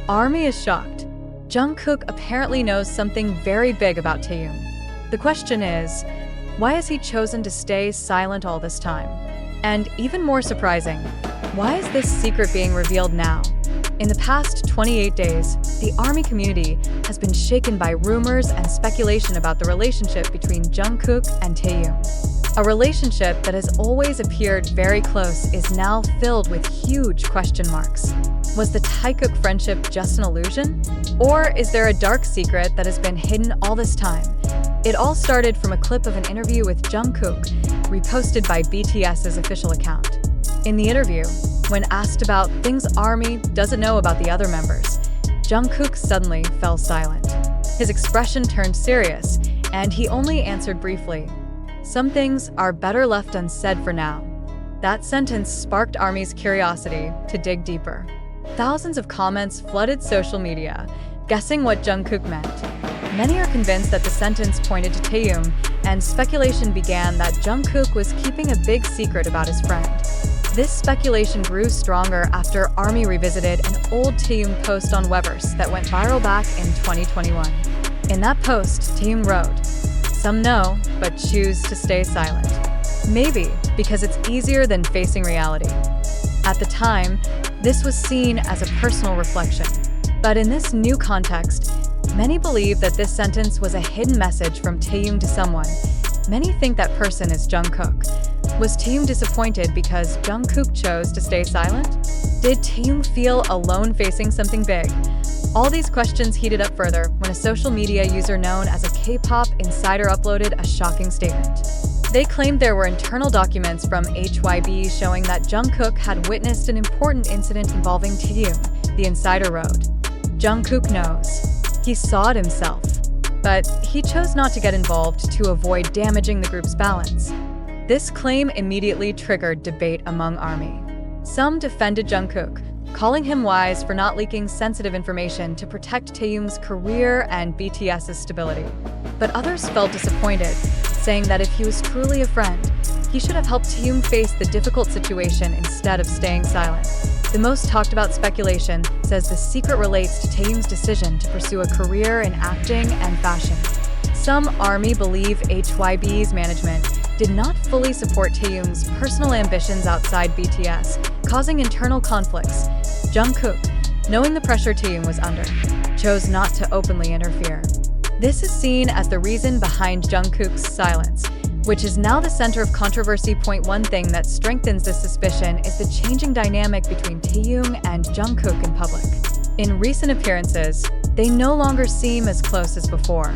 ARMY is shocked. Jungkook apparently knows something very big about Taehyung. The question is, why has he chosen to stay silent all this time? And even more surprising, why is this secret being revealed now? In the past 28 days, the ARMY community has been shaken by rumors and speculation about the relationship between Jungkook and Taehyung. A relationship that has always appeared very close is now filled with huge question marks. Was the taekook friendship just an illusion? Or is there a dark secret that has been hidden all this time? It all started from a clip of an interview with Jungkook, reposted by BTS's official account. In the interview, when asked about things ARMY doesn't know about the other members, Jungkook suddenly fell silent. His expression turned serious, and he only answered briefly, "Some things are better left unsaid for now." That sentence sparked ARMY's curiosity to dig deeper. Thousands of comments flooded social media, guessing what Jungkook meant. Many are convinced that the sentence pointed to Taehyung, and speculation began that Jungkook was keeping a big secret about his friend. This speculation grew stronger after ARMY revisited an old Taehyung post on Weverse that went viral back in 2021. In that post, Taehyung wrote, "Some know, but choose to stay silent. Maybe because it's easier than facing reality." At the time, this was seen as a personal reflection. But in this new context, many believe that this sentence was a hidden message from Taehyung to someone. Many think that person is Jungkook. Was Taehyung disappointed because Jungkook chose to stay silent? Did Taehyung feel alone facing something big? All these questions heated up further when a social media user known as a K-pop insider uploaded a shocking statement. They claimed there were internal documents from HYB showing that Jungkook had witnessed an important incident involving Taehyung, the insider wrote. Jungkook knows. He saw it himself. But he chose not to get involved to avoid damaging the group's balance. This claim immediately triggered debate among ARMY. Some defended Jungkook, calling him wise for not leaking sensitive information to protect Taehyung's career and BTS's stability. But others felt disappointed, saying that if he was truly a friend, he should have helped Taehyung face the difficult situation instead of staying silent. The most talked about speculation says the secret relates to Taehyung's decision to pursue a career in acting and fashion. Some ARMY believe HYB's management did not fully support Taehyung's personal ambitions outside BTS, causing internal conflicts. Jungkook, knowing the pressure Taehyung was under, chose not to openly interfere. This is seen as the reason behind Jungkook's silence, which is now the center of controversy. One thing that strengthens this suspicion is the changing dynamic between Taehyung and Jungkook in public. In recent appearances, they no longer seem as close as before.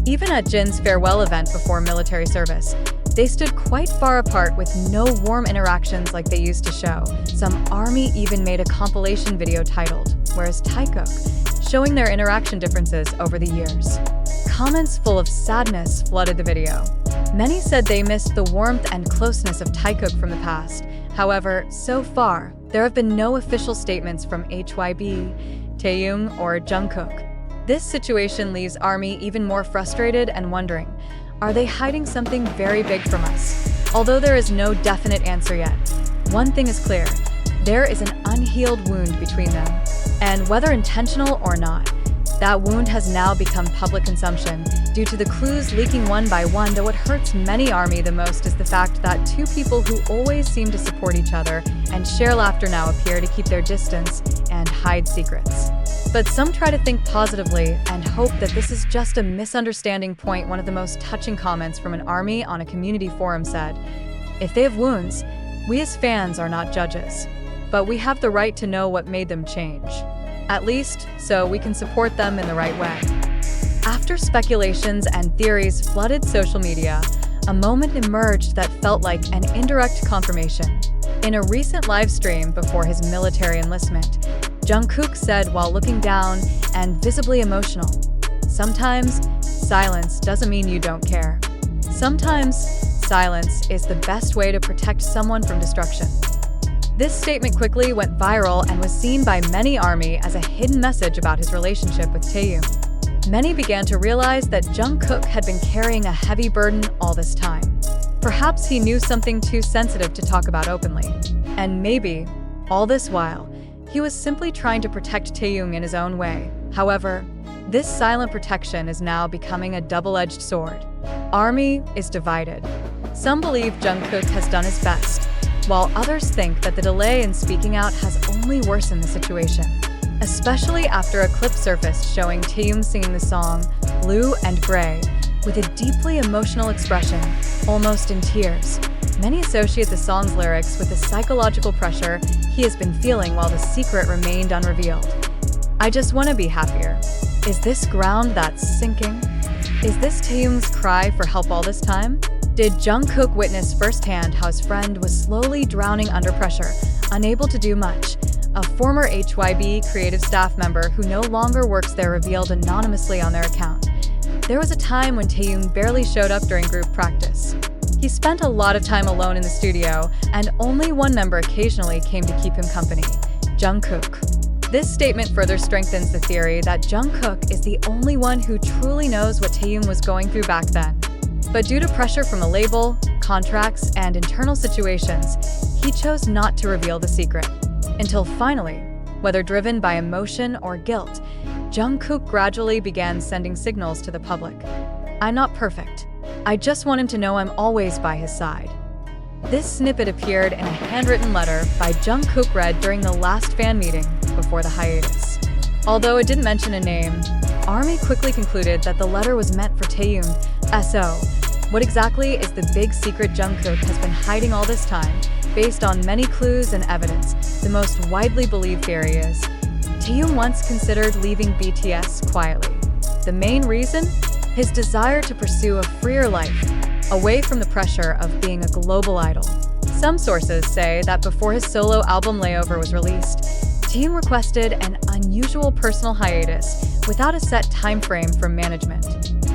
Even at Jin's farewell event before military service, they stood quite far apart with no warm interactions like they used to show. Some ARMY even made a compilation video titled, "Where's Taekook?" showing their interaction differences over the years. Comments full of sadness flooded the video. Many said they missed the warmth and closeness of Taekook from the past. However, so far, there have been no official statements from HYB, Taehyung, or Jungkook. This situation leaves ARMY even more frustrated and wondering, are they hiding something very big from us? Although there is no definite answer yet, one thing is clear, there is an unhealed wound between them. And whether intentional or not, that wound has now become public consumption due to the clues leaking one by one. Though what hurts many ARMY the most is the fact that two people who always seem to support each other and share laughter now appear to keep their distance and hide secrets. But some try to think positively and hope that this is just a misunderstanding. One of the most touching comments from an ARMY on a community forum said, "If they have wounds, we as fans are not judges, but we have the right to know what made them change. At least, so we can support them in the right way." After speculations and theories flooded social media, a moment emerged that felt like an indirect confirmation. In a recent live stream before his military enlistment, Jungkook said while looking down and visibly emotional, "Sometimes, silence doesn't mean you don't care. Sometimes, silence is the best way to protect someone from destruction." This statement quickly went viral and was seen by many ARMY as a hidden message about his relationship with Taehyung. Many began to realize that Jungkook had been carrying a heavy burden all this time. Perhaps he knew something too sensitive to talk about openly. And maybe, all this while, He was simply trying to protect Taehyung in his own way. However, this silent protection is now becoming a double-edged sword. ARMY is divided. Some believe Jungkook has done his best, while others think that the delay in speaking out has only worsened the situation. Especially after a clip surfaced showing Taehyung singing the song Blue and Gray with a deeply emotional expression, almost in tears. Many associate the song's lyrics with the psychological pressure he has been feeling while the secret remained unrevealed. I just want to be happier. Is this ground that's sinking? Is this Taehyung's cry for help all this time? Did Jungkook witness firsthand how his friend was slowly drowning under pressure, unable to do much? A former HYB creative staff member who no longer works there revealed anonymously on their account. There was a time when Taehyung barely showed up during group practice. He spent a lot of time alone in the studio, and only one member occasionally came to keep him company, Jungkook. This statement further strengthens the theory that Jungkook is the only one who truly knows what Taehyung was going through back then. But due to pressure from the label, contracts, and internal situations, he chose not to reveal the secret. Until finally, whether driven by emotion or guilt, Jungkook gradually began sending signals to the public. I'm not perfect. I just want him to know I'm always by his side. This snippet appeared in a handwritten letter by Jungkook read during the last fan meeting before the hiatus. Although it didn't mention a name, ARMY quickly concluded that the letter was meant for Taehyung. So, what exactly is the big secret Jungkook has been hiding all this time? Based on many clues and evidence, the most widely believed theory is Taehyung once considered leaving BTS quietly. The main reason? His desire to pursue a freer life, away from the pressure of being a global idol. Some sources say that before his solo album Layover was released, Taehyung requested an unusual personal hiatus without a set time frame from management.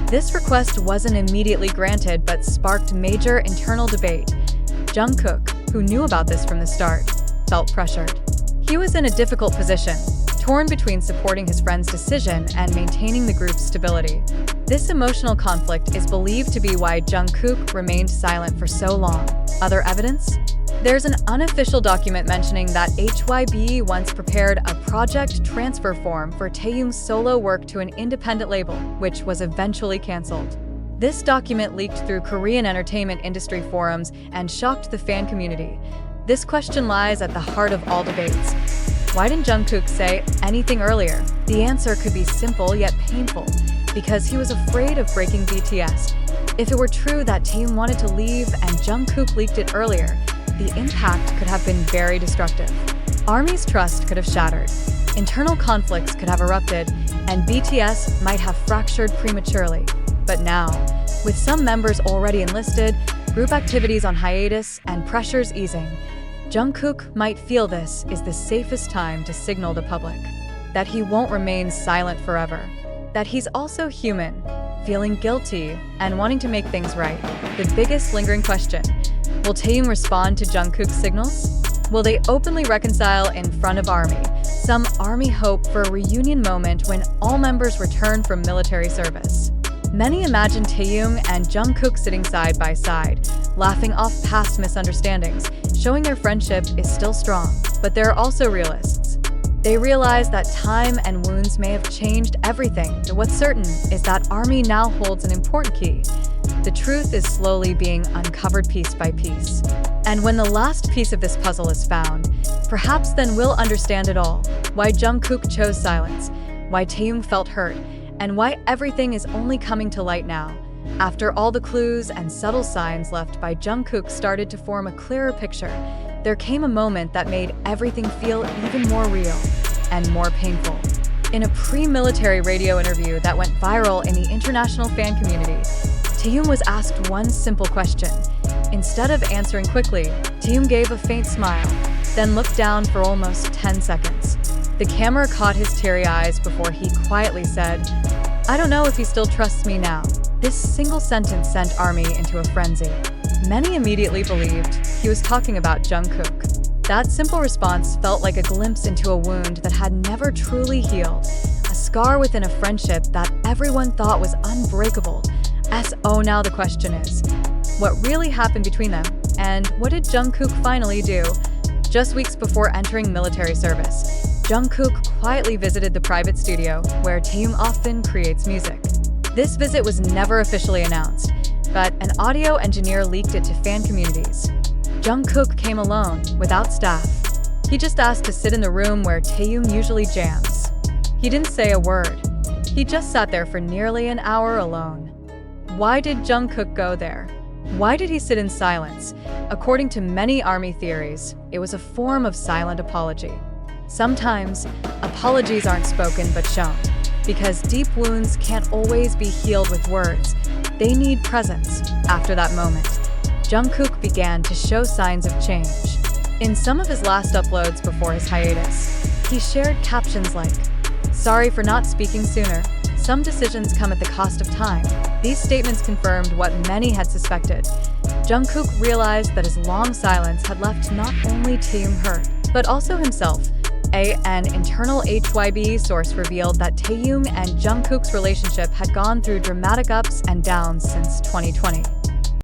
This request wasn't immediately granted but sparked major internal debate. Jungkook, who knew about this from the start, felt pressured. He was in a difficult position, torn between supporting his friend's decision and maintaining the group's stability. This emotional conflict is believed to be why Jungkook remained silent for so long. Other evidence? There's an unofficial document mentioning that HYB once prepared a project transfer form for Taehyung's solo work to an independent label, which was eventually cancelled. This document leaked through Korean entertainment industry forums and shocked the fan community. This question lies at the heart of all debates. Why didn't Jungkook say anything earlier? The answer could be simple yet painful, because he was afraid of breaking BTS. If it were true that Taehyung wanted to leave and Jungkook leaked it earlier, the impact could have been very destructive. ARMY's trust could have shattered, internal conflicts could have erupted, and BTS might have fractured prematurely. But now, with some members already enlisted, group activities on hiatus, and pressures easing, Jungkook might feel this is the safest time to signal the public that he won't remain silent forever, that he's also human, feeling guilty, and wanting to make things right. The biggest lingering question: will Taehyung respond to Jungkook's signals? Will they openly reconcile in front of ARMY? Some ARMY hope for a reunion moment when all members return from military service. Many imagine Taehyung and Jungkook sitting side by side, laughing off past misunderstandings, showing their friendship is still strong. But there are also realists. They realize that time and wounds may have changed everything, but what's certain is that ARMY now holds an important key. The truth is slowly being uncovered piece by piece. And when the last piece of this puzzle is found, perhaps then we'll understand it all. Why Jungkook chose silence, why Taehyung felt hurt, and why everything is only coming to light now. After all the clues and subtle signs left by Jungkook started to form a clearer picture, there came a moment that made everything feel even more real and more painful. In a pre-military radio interview that went viral in the international fan community, Taehyung was asked one simple question. Instead of answering quickly, Taehyung gave a faint smile, then looked down for almost 10 seconds. The camera caught his teary eyes before he quietly said, "I don't know if he still trusts me now." This single sentence sent ARMY into a frenzy. Many immediately believed he was talking about Jungkook. That simple response felt like a glimpse into a wound that had never truly healed, a scar within a friendship that everyone thought was unbreakable. Now the question is, what really happened between them? And what did Jungkook finally do? Just weeks before entering military service, Jungkook quietly visited the private studio where Taehyung often creates music. This visit was never officially announced, but an audio engineer leaked it to fan communities. Jungkook came alone, without staff. He just asked to sit in the room where Taehyung usually jams. He didn't say a word. He just sat there for nearly an hour alone. Why did Jungkook go there? Why did he sit in silence? According to many ARMY theories, it was a form of silent apology. Sometimes, apologies aren't spoken but shown, because deep wounds can't always be healed with words. They need presence. After that moment, Jungkook began to show signs of change. In some of his last uploads before his hiatus, he shared captions like, "Sorry for not speaking sooner. Some decisions come at the cost of time." These statements confirmed what many had suspected. Jungkook realized that his long silence had left not only Taehyung hurt, but also himself. An internal HYB source revealed that Taehyung and Jungkook's relationship had gone through dramatic ups and downs since 2020.